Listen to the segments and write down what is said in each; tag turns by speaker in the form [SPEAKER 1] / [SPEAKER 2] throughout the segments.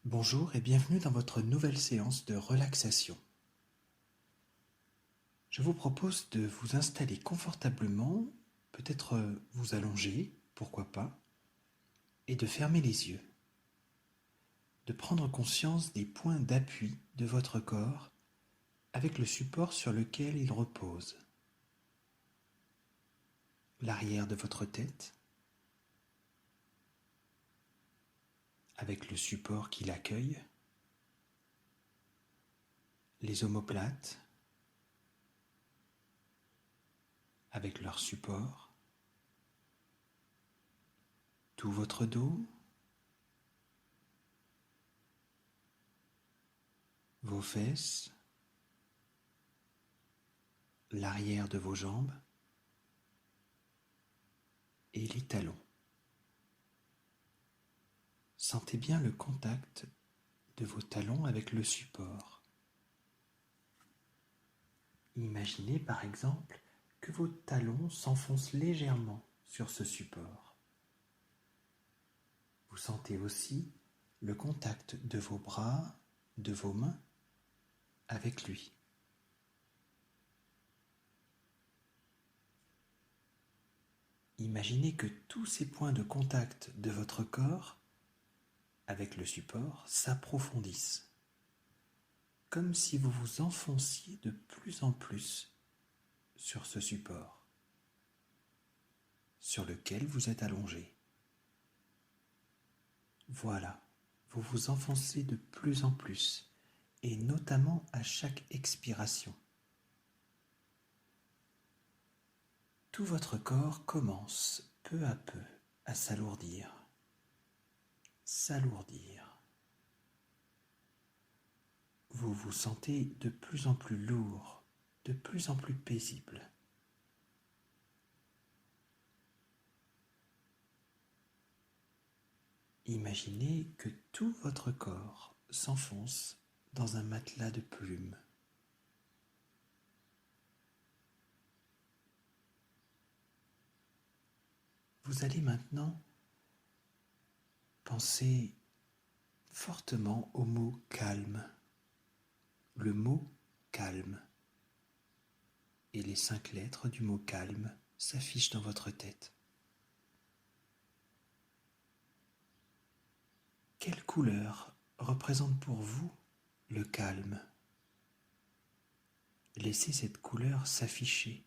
[SPEAKER 1] Bonjour et bienvenue dans votre nouvelle séance de relaxation. Je vous propose de vous installer confortablement, peut-être vous allonger, pourquoi pas, et de fermer les yeux, de prendre conscience des points d'appui de votre corps avec le support sur lequel il repose. L'arrière de votre tête, avec le support qui l'accueille, les omoplates, avec leur support, tout votre dos, vos fesses, l'arrière de vos jambes et les talons. Sentez bien le contact de vos talons avec le support. Imaginez par exemple que vos talons s'enfoncent légèrement sur ce support. Vous sentez aussi le contact de vos bras, de vos mains avec lui. Imaginez que tous ces points de contact de votre corps avec le support s'approfondissent, comme si vous vous enfonciez de plus en plus sur ce support sur lequel vous êtes allongé. Voilà, vous vous enfoncez de plus en plus, et notamment à chaque expiration. Tout votre corps commence peu à peu à s'alourdir, s'alourdir. Vous vous sentez de plus en plus lourd, de plus en plus paisible. Imaginez que tout votre corps s'enfonce dans un matelas de plumes. Vous allez maintenant penser fortement au mot calme. Le mot calme et les 5 lettres du mot calme s'affichent dans votre tête. Quelle couleur représente pour vous le calme? Laissez cette couleur s'afficher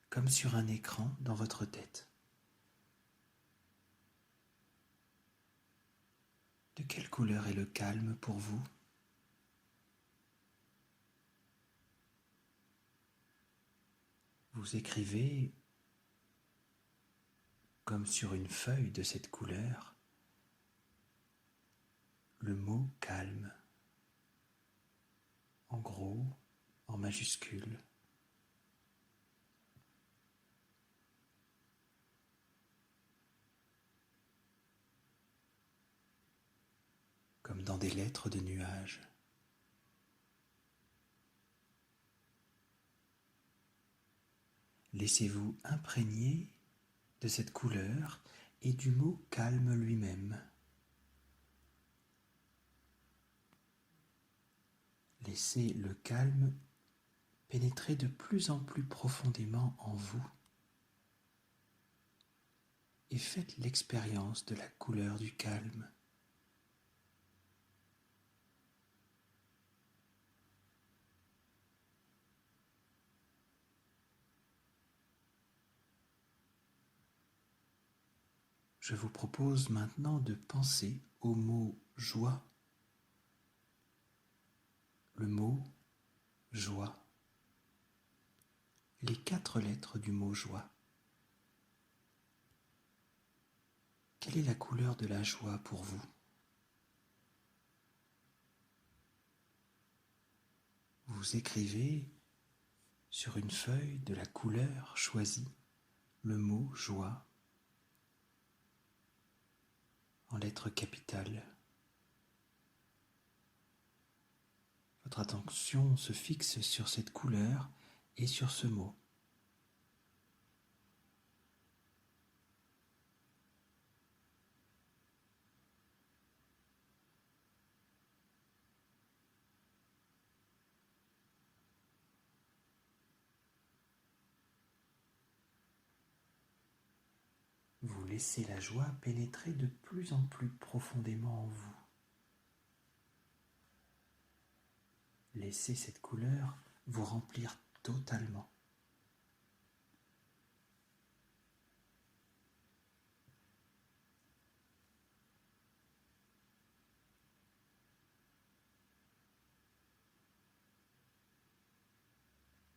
[SPEAKER 1] comme sur un écran dans votre tête. De quelle couleur est le calme pour vous? Vous écrivez comme sur une feuille de cette couleur le mot calme, en gros, en majuscule. Comme dans des lettres de nuages. Laissez-vous imprégner de cette couleur et du mot calme lui-même. Laissez le calme pénétrer de plus en plus profondément en vous et faites l'expérience de la couleur du calme. Je vous propose maintenant de penser au mot joie. Le mot joie. Les 4 lettres du mot joie. Quelle est la couleur de la joie pour vous? Vous écrivez sur une feuille de la couleur choisie le mot joie en lettres capitales. Votre attention se fixe sur cette couleur et sur ce mot. vous laissez la joie pénétrer de plus en plus profondément en vous. Laissez cette couleur vous remplir totalement.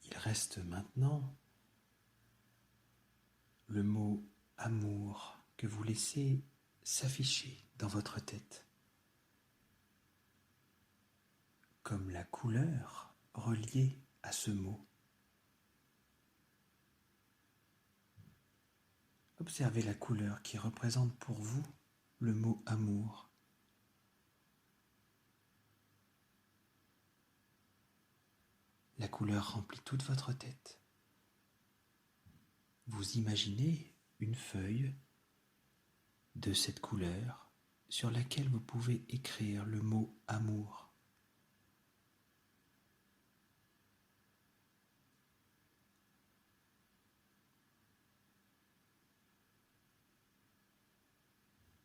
[SPEAKER 1] Il reste maintenant le mot amour que vous laissez s'afficher dans votre tête, comme la couleur reliée à ce mot. Observez la couleur qui représente pour vous le mot amour. La couleur remplit toute votre tête. Vous imaginez une feuille de cette couleur sur laquelle vous pouvez écrire le mot amour.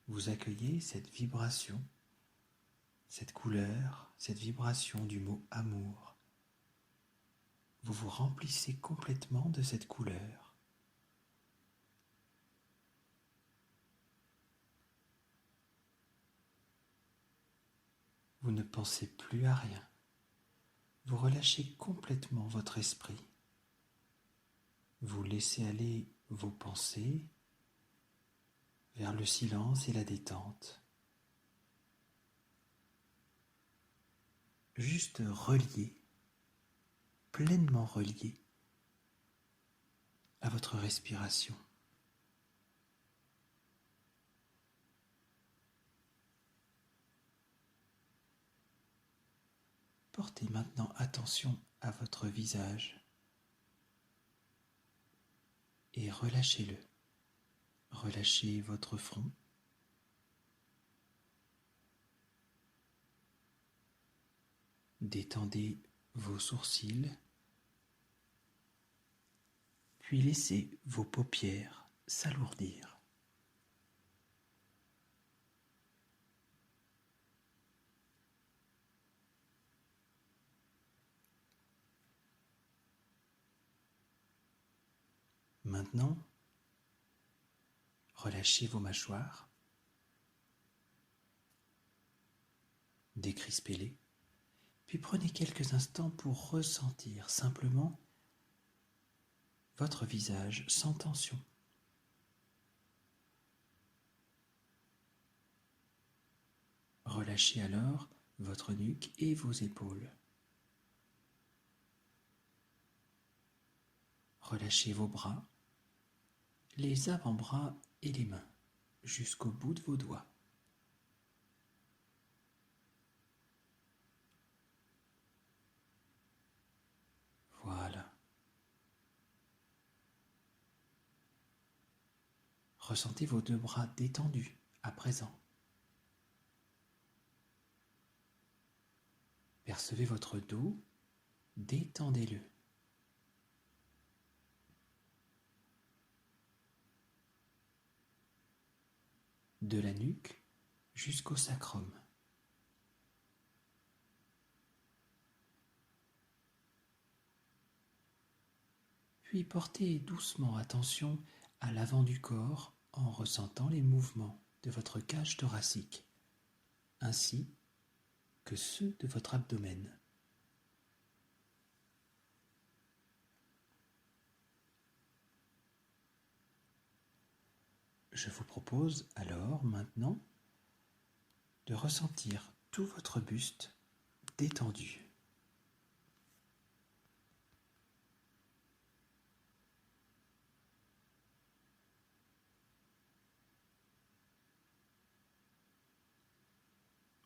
[SPEAKER 1] Vous accueillez cette vibration, cette couleur, cette vibration du mot amour. Vous vous remplissez complètement de cette couleur. Vous ne pensez plus à rien. Vous relâchez complètement votre esprit. Vous laissez aller vos pensées vers le silence et la détente. Juste relié, pleinement relié à votre respiration. Portez maintenant attention à votre visage et relâchez-le. Relâchez votre front. Détendez vos sourcils, puis laissez vos paupières s'alourdir. Maintenant, relâchez vos mâchoires, décrispez-les, puis prenez quelques instants pour ressentir simplement votre visage sans tension. Relâchez alors votre nuque et vos épaules. Relâchez vos bras, les avant-bras et les mains jusqu'au bout de vos doigts. Voilà. Ressentez vos deux bras détendus à présent. Percevez votre dos, détendez-le. De la nuque jusqu'au sacrum. Puis portez doucement attention à l'avant du corps en ressentant les mouvements de votre cage thoracique, ainsi que ceux de votre abdomen. Je vous propose alors maintenant de ressentir tout votre buste détendu.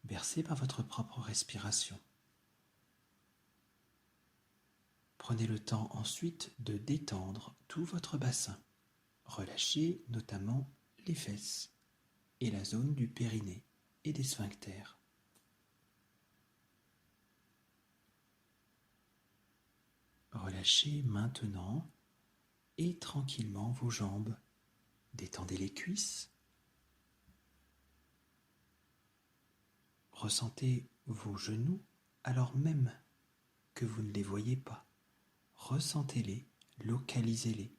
[SPEAKER 1] Bercé par votre propre respiration. Prenez le temps ensuite de détendre tout votre bassin. Relâchez notamment les fesses et la zone du périnée et des sphincters. Relâchez maintenant et tranquillement vos jambes, Détendez les cuisses. Ressentez vos genoux alors même que vous ne les voyez pas. Ressentez-les, localisez-les.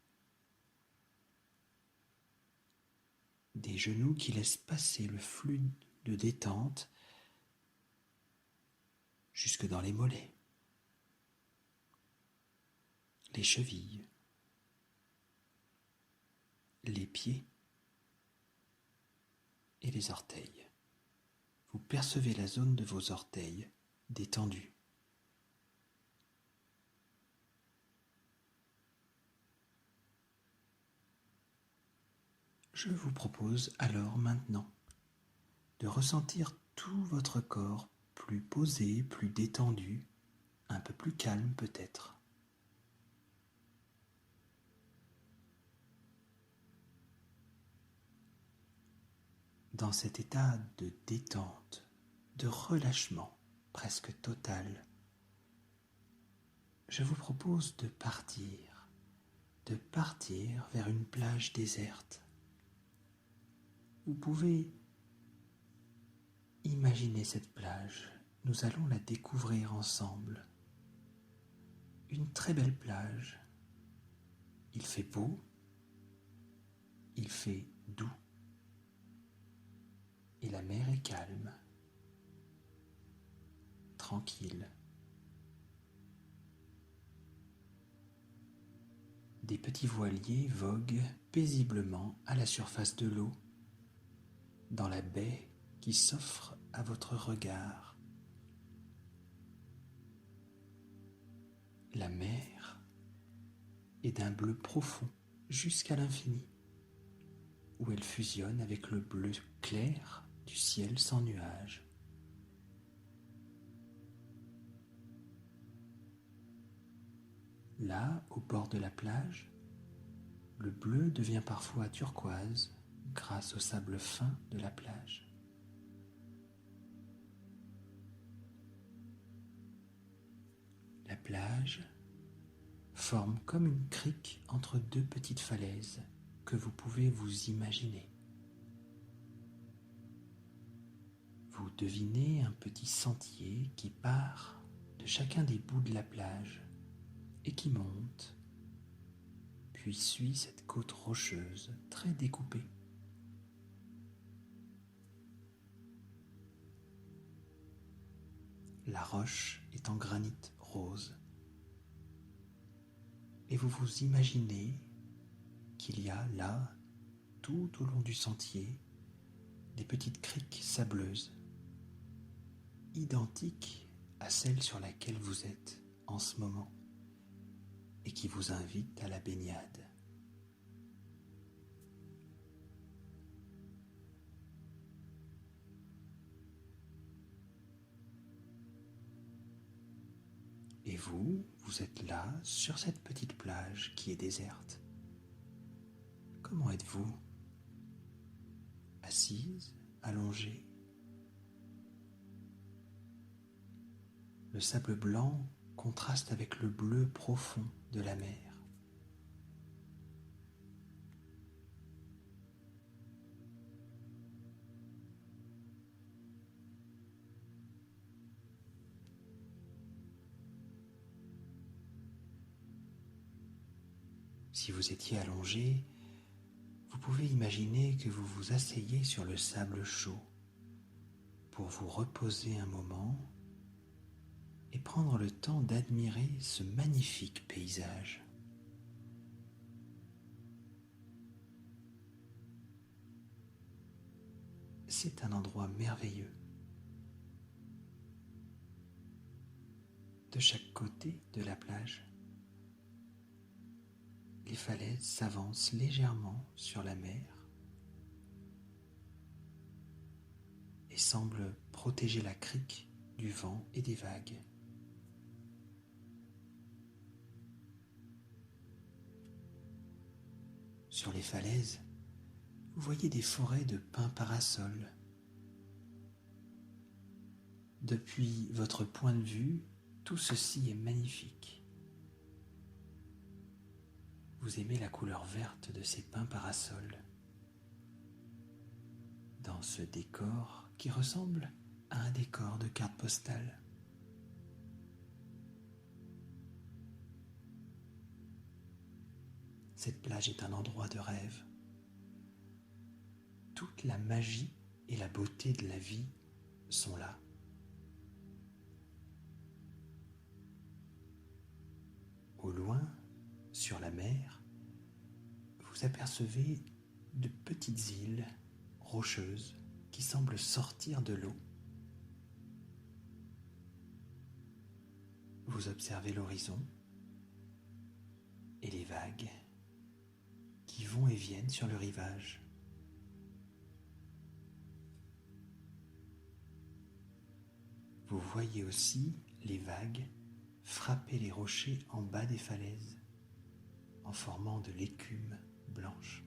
[SPEAKER 1] Des genoux qui laissent passer le flux de détente jusque dans les mollets, les chevilles, les pieds et les orteils. Vous percevez la zone de vos orteils détendue. Je vous propose alors maintenant de ressentir tout votre corps plus posé, plus détendu, un peu plus calme peut-être. Dans cet état de détente, de relâchement presque total, je vous propose de partir vers une plage déserte. Vous pouvez imaginer cette plage, nous allons la découvrir ensemble. Une très belle plage, il fait beau, il fait doux, et la mer est calme, tranquille. Des petits voiliers voguent paisiblement à la surface de l'eau, dans la baie qui s'offre à votre regard. La mer est d'un bleu profond jusqu'à l'infini, où elle fusionne avec le bleu clair du ciel sans nuages. Là, au bord de la plage, le bleu devient parfois turquoise grâce au sable fin de la plage. La plage forme comme une crique entre deux petites falaises que vous pouvez vous imaginer. Vous devinez un petit sentier qui part de chacun des bouts de la plage et qui monte, puis suit cette côte rocheuse très découpée. La roche est en granit rose. Et vous vous imaginez qu'il y a là, tout au long du sentier, des petites criques sableuses, identiques à celle sur laquelle vous êtes en ce moment et qui vous invitent à la baignade. Et vous êtes là, sur cette petite plage qui est déserte. Comment êtes-vous? Assise, allongée. Le sable blanc contraste avec le bleu profond de la mer. Si vous étiez allongé, vous pouvez imaginer que vous vous asseyez sur le sable chaud pour vous reposer un moment et prendre le temps d'admirer ce magnifique paysage. C'est un endroit merveilleux. De chaque côté de la plage, les falaises s'avancent légèrement sur la mer et semblent protéger la crique du vent et des vagues. Sur les falaises, vous voyez des forêts de pins parasols. Depuis votre point de vue, tout ceci est magnifique. Vous aimez la couleur verte de ces pins parasols dans ce décor qui ressemble à un décor de carte postale. Cette plage est un endroit de rêve. Toute la magie et la beauté de la vie sont là. Au loin, sur la mer, vous apercevez de petites îles rocheuses qui semblent sortir de l'eau. Vous observez l'horizon et les vagues qui vont et viennent sur le rivage. Vous voyez aussi les vagues frapper les rochers en bas des falaises en formant de l'écume blanche.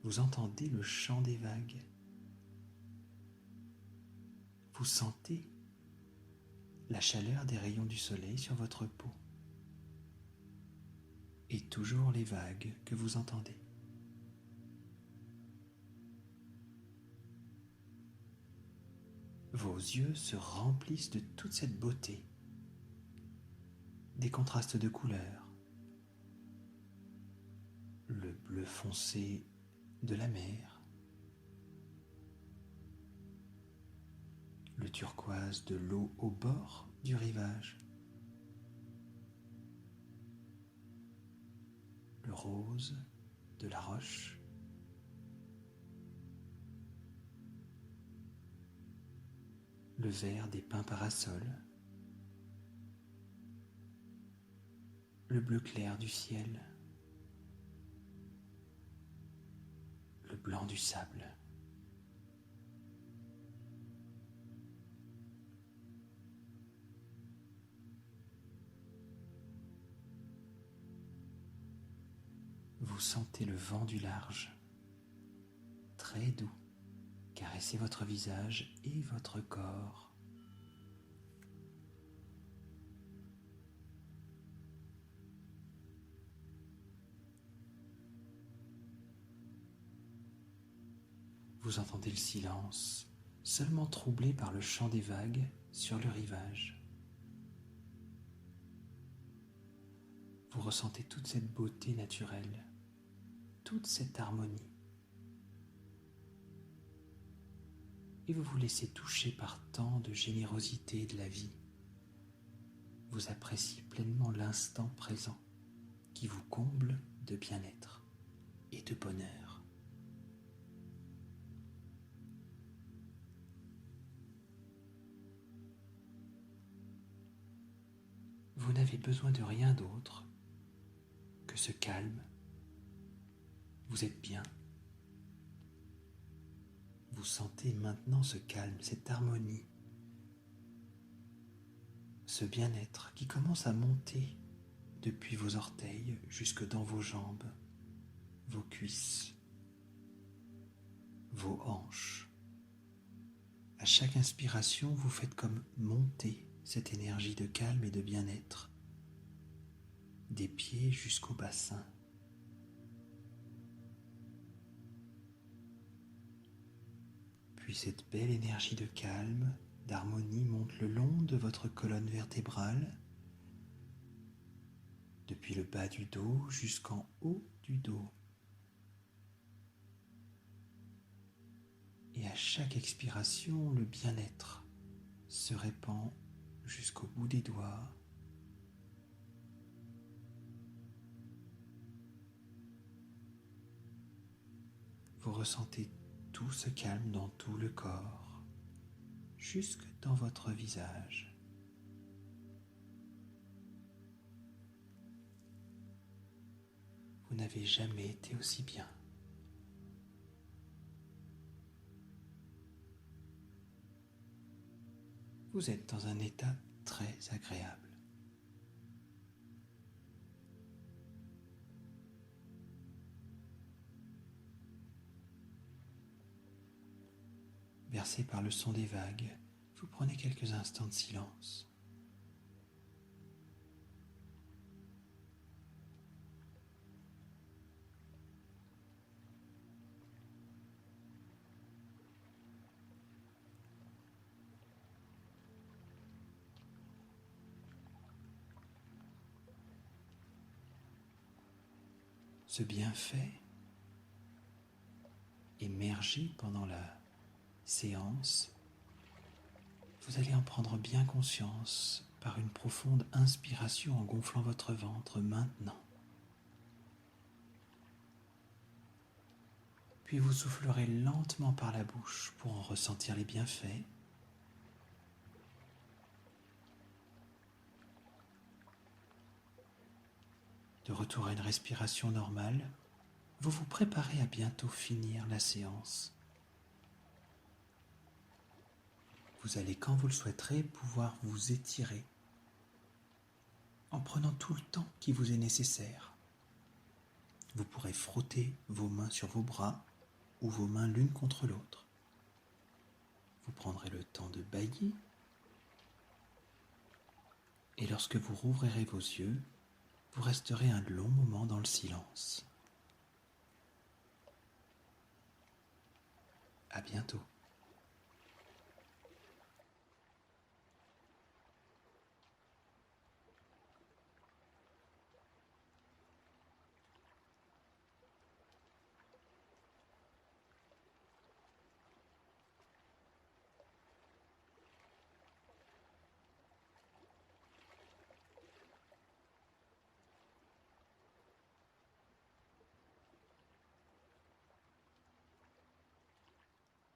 [SPEAKER 1] Vous entendez le chant des vagues. Vous sentez la chaleur des rayons du soleil sur votre peau. Et toujours les vagues que vous entendez. Vos yeux se remplissent de toute cette beauté, des contrastes de couleurs, le bleu foncé de la mer, le turquoise de l'eau au bord du rivage, le rose de la roche, le vert des pins parasols, le bleu clair du ciel, le blanc du sable. Vous sentez le vent du large, très doux, caresser votre visage et votre corps. Vous entendez le silence, seulement troublé par le chant des vagues sur le rivage. Vous ressentez toute cette beauté naturelle, toute cette harmonie. Et vous vous laissez toucher par tant de générosité de la vie. Vous appréciez pleinement l'instant présent qui vous comble de bien-être et de bonheur. Vous n'avez besoin de rien d'autre que ce calme. Vous êtes bien. Vous sentez maintenant ce calme, cette harmonie, ce bien-être qui commence à monter depuis vos orteils jusque dans vos jambes, vos cuisses, vos hanches. À chaque inspiration, vous faites comme monter cette énergie de calme et de bien-être, des pieds jusqu'au bassin. Puis cette belle énergie de calme, d'harmonie monte le long de votre colonne vertébrale, depuis le bas du dos jusqu'en haut du dos. Et à chaque expiration, le bien-être se répand jusqu'au bout des doigts. Vous ressentez tout ce calme dans tout le corps, jusque dans votre visage. Vous n'avez jamais été aussi bien. Vous êtes dans un état très agréable. Bercé par le son des vagues, vous prenez quelques instants de silence. ce bienfait émerger pendant la séance, vous allez en prendre bien conscience par une profonde inspiration en gonflant votre ventre maintenant. Puis vous soufflerez lentement par la bouche pour en ressentir les bienfaits. De retour à une respiration normale, vous vous préparez à bientôt finir la séance. Vous allez, quand vous le souhaiterez, pouvoir vous étirer en prenant tout le temps qui vous est nécessaire. Vous pourrez frotter vos mains sur vos bras ou vos mains l'une contre l'autre. Vous prendrez le temps de bâiller et lorsque vous rouvrirez vos yeux, vous resterez un long moment dans le silence. À bientôt.